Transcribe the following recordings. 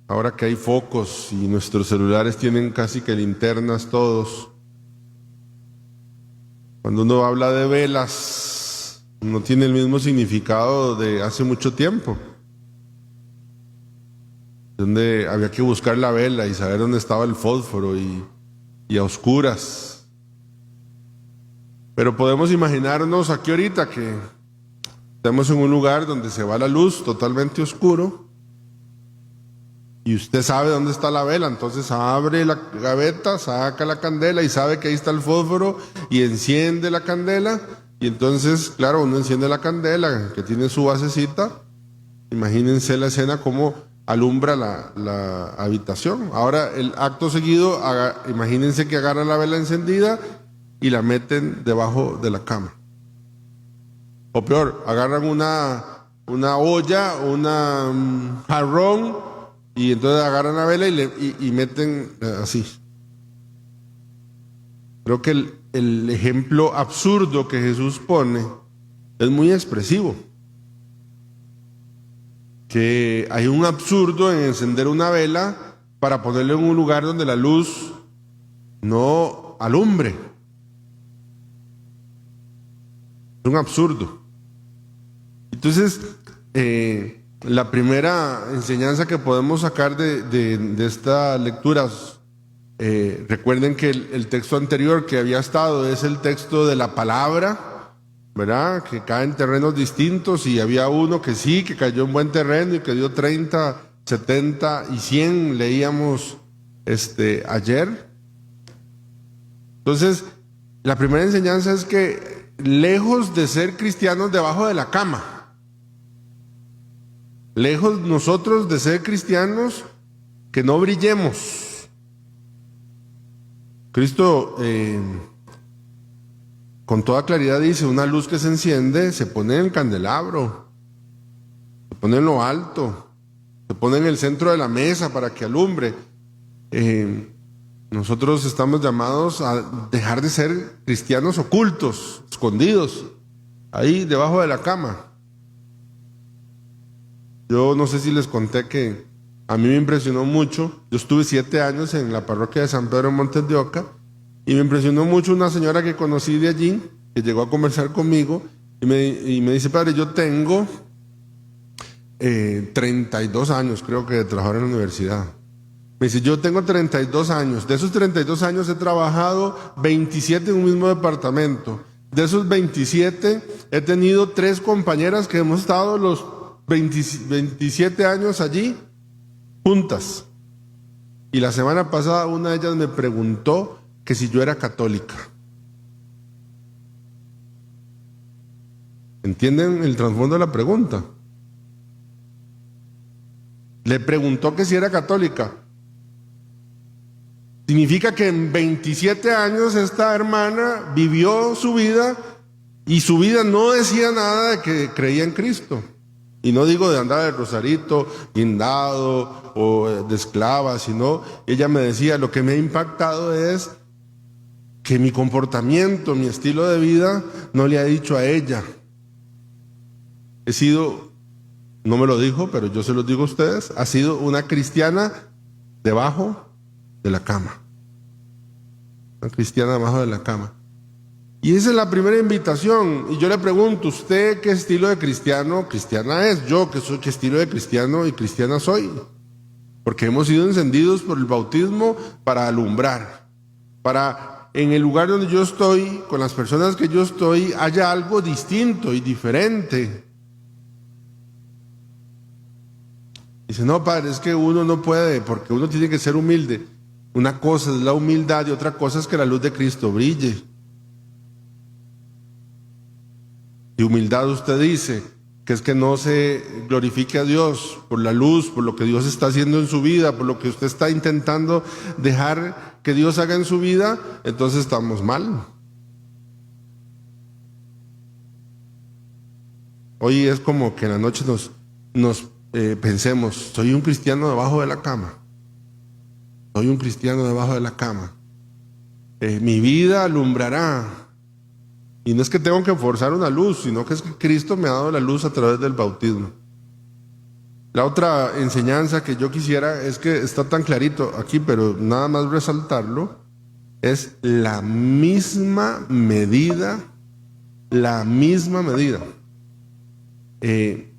ahora que hay focos y nuestros celulares tienen casi que linternas todos, cuando uno habla de velas, no tiene el mismo significado de hace mucho tiempo, donde había que buscar la vela y saber dónde estaba el fósforo y a oscuras. Pero podemos imaginarnos aquí ahorita que estamos en un lugar donde se va la luz totalmente oscuro y usted sabe dónde está la vela, entonces abre la gaveta, saca la candela y sabe que ahí está el fósforo y enciende la candela. Y entonces, claro, uno enciende la candela que tiene su basecita. Imagínense la escena como alumbra la habitación. Ahora, el acto seguido, imagínense que agarran la vela encendida y la meten debajo de la cama. O peor, agarran una olla, un jarrón, y entonces agarran la vela y meten así. Creo que el ejemplo absurdo que Jesús pone es muy expresivo. Que hay un absurdo en encender una vela para ponerla en un lugar donde la luz no alumbre. Es un absurdo. Entonces, la primera enseñanza que podemos sacar de estas lecturas, recuerden que el texto anterior que había estado es el texto de la palabra, ¿verdad? Que cae en terrenos distintos y había uno que sí, que cayó en buen terreno y que dio 30, 70 y 100, leíamos ayer. Entonces, la primera enseñanza es que lejos de ser cristianos debajo de la cama, lejos nosotros de ser cristianos que no brillemos. Cristo con toda claridad dice, una luz que se enciende se pone en el candelabro, se pone en lo alto, se pone en el centro de la mesa para que alumbre. Nosotros estamos llamados a dejar de ser cristianos ocultos, escondidos, ahí debajo de la cama. Yo no sé si les conté que a mí me impresionó mucho. Yo estuve 7 años en la parroquia de San Pedro en Montes de Oca y me impresionó mucho una señora que conocí de allí, que llegó a conversar conmigo y me dice, padre, yo tengo 32 años, creo que de trabajar en la universidad. Me dice, yo tengo 32 años. De esos 32 años he trabajado 27 en un mismo departamento. De esos 27 he tenido 3 compañeras que hemos estado los 27 años allí juntas. Y la semana pasada una de ellas me preguntó que si yo era católica. ¿Entienden el trasfondo de la pregunta? Le preguntó que si era católica. Significa que en 27 años esta hermana vivió su vida y su vida no decía nada de que creía en Cristo. Y no digo de andar de rosarito, guindado o de esclava, sino ella me decía, lo que me ha impactado es que mi comportamiento, mi estilo de vida no le ha dicho a ella. He sido, no me lo dijo, pero yo se los digo a ustedes, ha sido una cristiana debajo de la cama. Una cristiana debajo de la cama. Y esa es la primera invitación. Y yo le pregunto, ¿usted qué estilo de cristiana es? Yo, ¿qué estilo de cristiano y cristiana soy? Porque hemos sido encendidos por el bautismo para alumbrar. Para, en el lugar donde yo estoy, con las personas que yo estoy, haya algo distinto y diferente. Dice, no, padre, es que uno no puede, porque uno tiene que ser humilde. Una cosa es la humildad y otra cosa es que la luz de Cristo brille. Y humildad usted dice que es que no se glorifique a Dios por la luz, por lo que Dios está haciendo en su vida, por lo que usted está intentando dejar que Dios haga en su vida, entonces estamos mal. Hoy es como que en la noche nos pensemos, soy un cristiano debajo de la cama. Soy un cristiano debajo de la cama. Mi vida alumbrará. Y no es que tengo que forzar una luz, sino que es que Cristo me ha dado la luz a través del bautismo. La otra enseñanza que yo quisiera es que está tan clarito aquí, pero nada más resaltarlo, es la misma medida, la misma medida.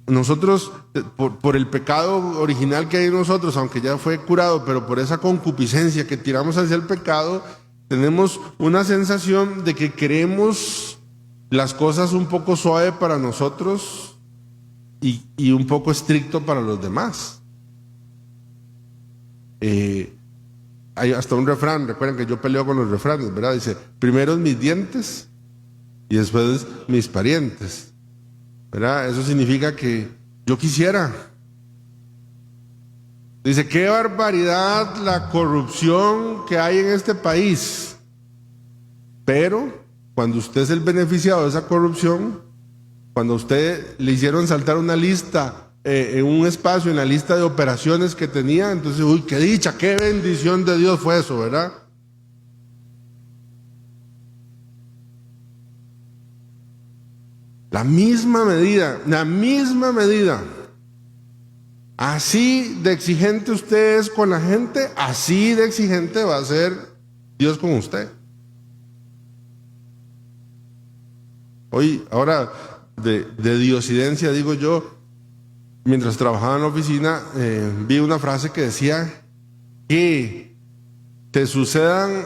Nosotros, por el pecado original que hay en nosotros, aunque ya fue curado, pero por esa concupiscencia que tiramos hacia el pecado, tenemos una sensación de que queremos las cosas un poco suave para nosotros y un poco estricto para los demás. Hay hasta un refrán, recuerden que yo peleo con los refranes, ¿verdad? Dice, primero mis dientes y después mis parientes, ¿verdad? Eso significa que yo quisiera. Dice, qué barbaridad la corrupción que hay en este país. Pero cuando usted es el beneficiado de esa corrupción, cuando a usted le hicieron saltar una lista, en un espacio, en la lista de operaciones que tenía, entonces, uy, qué dicha, qué bendición de Dios fue eso, ¿verdad? La misma medida, la misma medida. Así de exigente usted es con la gente, así de exigente va a ser Dios con usted. Hoy, ahora, de diosidencia, digo yo, mientras trabajaba en la oficina, vi una frase que decía que te sucedan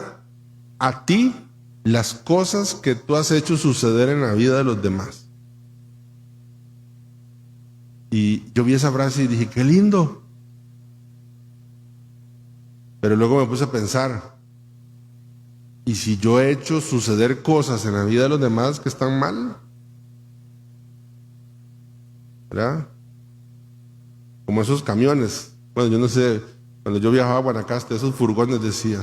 a ti las cosas que tú has hecho suceder en la vida de los demás. Y yo vi esa frase y dije, qué lindo. Pero luego me puse a pensar, ¿y si yo he hecho suceder cosas en la vida de los demás que están mal? ¿Verdad? Como esos camiones. Bueno, yo no sé, cuando yo viajaba a Guanacaste, esos furgones decía,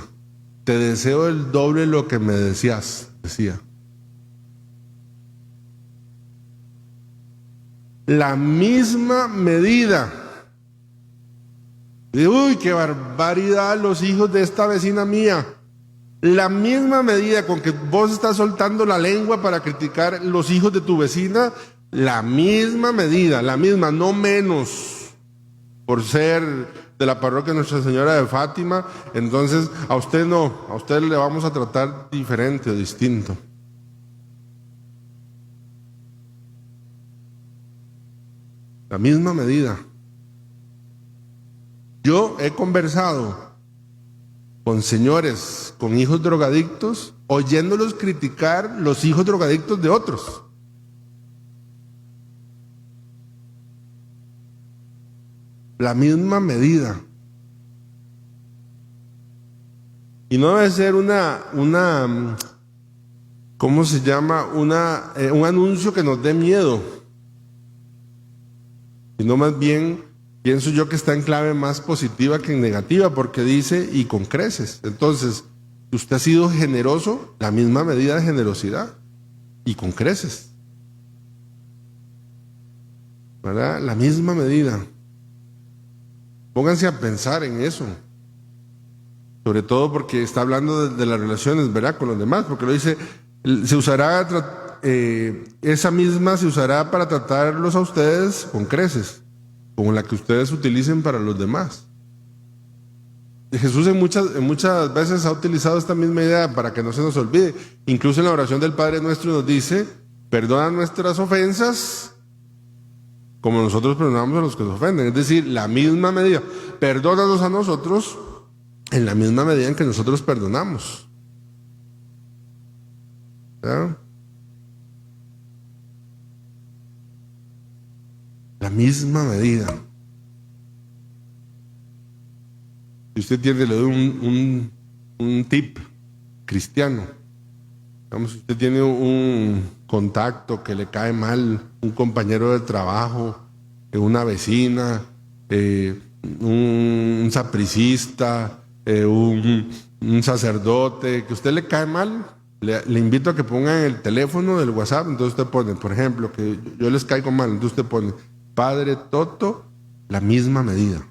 te deseo el doble lo que me deseas, decía. La misma medida. Y, uy, qué barbaridad los hijos de esta vecina mía. La misma medida con que vos estás soltando la lengua para criticar los hijos de tu vecina, la misma medida, la misma, no menos. Por ser de la parroquia Nuestra Señora de Fátima, entonces a usted no, a usted le vamos a tratar diferente o distinto. La misma medida. Yo he conversado con señores, con hijos drogadictos, oyéndolos criticar los hijos drogadictos de otros. La misma medida. Y no debe ser ¿cómo se llama? Un anuncio que nos dé miedo. Sino más bien, pienso yo que está en clave más positiva que en negativa, porque dice, y con creces. Entonces, usted ha sido generoso, la misma medida de generosidad, y con creces. ¿Verdad? La misma medida. Pónganse a pensar en eso. Sobre todo porque está hablando de las relaciones, ¿verdad?, con los demás, porque lo dice, se usará, esa misma se usará para tratarlos a ustedes con creces, como la que ustedes utilicen para los demás. Jesús en muchas veces ha utilizado esta misma idea para que no se nos olvide. Incluso en la oración del Padre Nuestro nos dice, perdona nuestras ofensas, como nosotros perdonamos a los que nos ofenden. Es decir, la misma medida. Perdónanos a nosotros en la misma medida en que nosotros perdonamos. ¿Verdad? La misma medida. Si usted tiene, le doy un tip cristiano. Digamos, si usted tiene un contacto que le cae mal, un compañero de trabajo, una vecina, un sapricista, un sacerdote, que a usted le cae mal, le invito a que ponga en el teléfono del WhatsApp, entonces usted pone, por ejemplo, que yo les caigo mal, entonces usted pone, Padre Toto, la misma medida.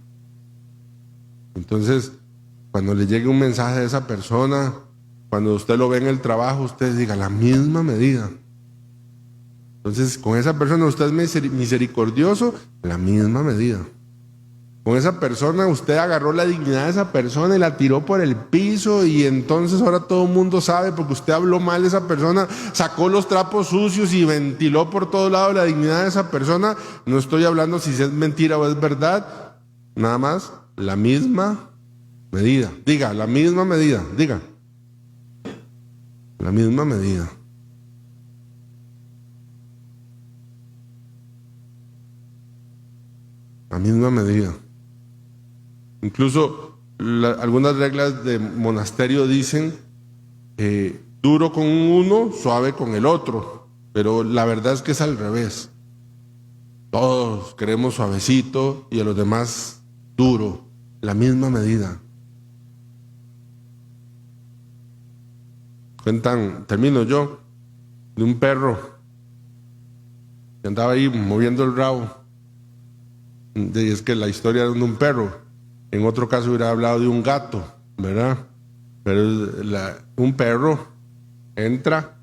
Entonces, cuando le llegue un mensaje de esa persona, cuando usted lo ve en el trabajo, usted diga, la misma medida. Entonces, con esa persona usted es misericordioso, la misma medida. con esa persona, usted agarró la dignidad de esa persona y la tiró por el piso, y entonces ahora todo el mundo sabe porque usted habló mal de esa persona, sacó los trapos sucios y ventiló por todos lados la dignidad de esa persona. No estoy hablando si es mentira o es verdad, nada más la misma medida. Diga, la misma medida, diga. La misma medida. La misma medida. Incluso algunas reglas de monasterio dicen duro con uno, suave con el otro, pero la verdad es que es al revés. Todos queremos suavecito y a los demás duro, la misma medida. Cuentan, termino yo, de un perro que andaba ahí moviendo el rabo. Y es que la historia era de un perro. En otro caso hubiera hablado de un gato, ¿verdad? Pero un perro entra,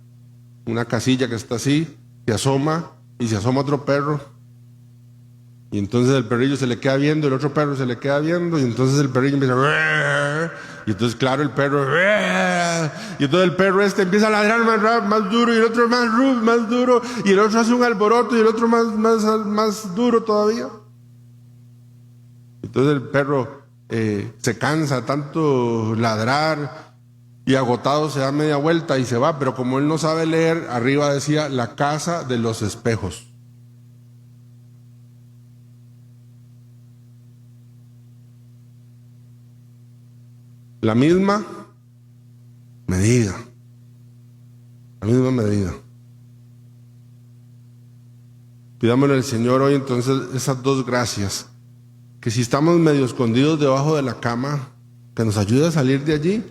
una casilla que está así, se asoma y se asoma otro perro. Y entonces el perrillo se le queda viendo, el otro perro se le queda viendo, y entonces el perrillo empieza a... Y entonces, claro, el perro... Y entonces el perro empieza a ladrar más duro, y el otro más duro, y el otro hace un alboroto, y el otro más duro todavía. Entonces el perro se cansa tanto ladrar y agotado se da media vuelta y se va, pero como él no sabe leer, arriba decía la casa de los espejos. La misma medida. La misma medida. Pidámosle al Señor hoy entonces esas dos gracias. Que si estamos medio escondidos debajo de la cama, que nos ayude a salir de allí.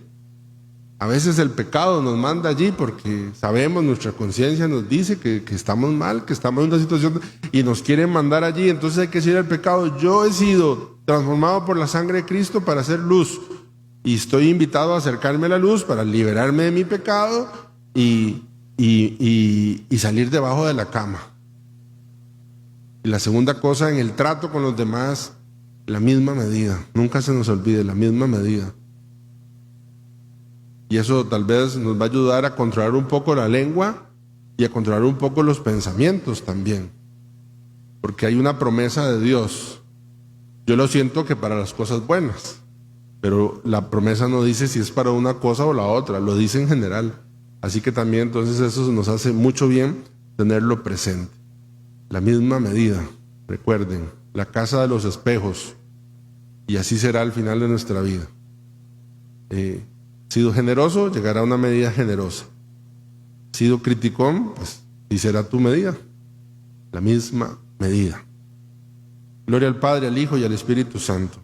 A veces el pecado nos manda allí porque sabemos, nuestra conciencia nos dice que estamos mal, que estamos en una situación y nos quiere mandar allí. Entonces hay que decir al pecado: yo he sido transformado por la sangre de Cristo para hacer luz, y estoy invitado a acercarme a la luz para liberarme de mi pecado y salir debajo de la cama. Y la segunda cosa, en el trato con los demás, la misma medida. Nunca se nos olvide, la misma medida. Y eso tal vez nos va a ayudar a controlar un poco la lengua y a controlar un poco los pensamientos también. Porque hay una promesa de Dios. Yo lo siento que para las cosas buenas, pero la promesa no dice si es para una cosa o la otra, lo dice en general. Así que también entonces eso nos hace mucho bien tenerlo presente. La misma medida, recuerden, la casa de los espejos, y así será al final de nuestra vida. Sido generoso, llegará a una medida generosa. Sido criticón, pues y será tu medida, la misma medida. Gloria al Padre, al Hijo y al Espíritu Santo.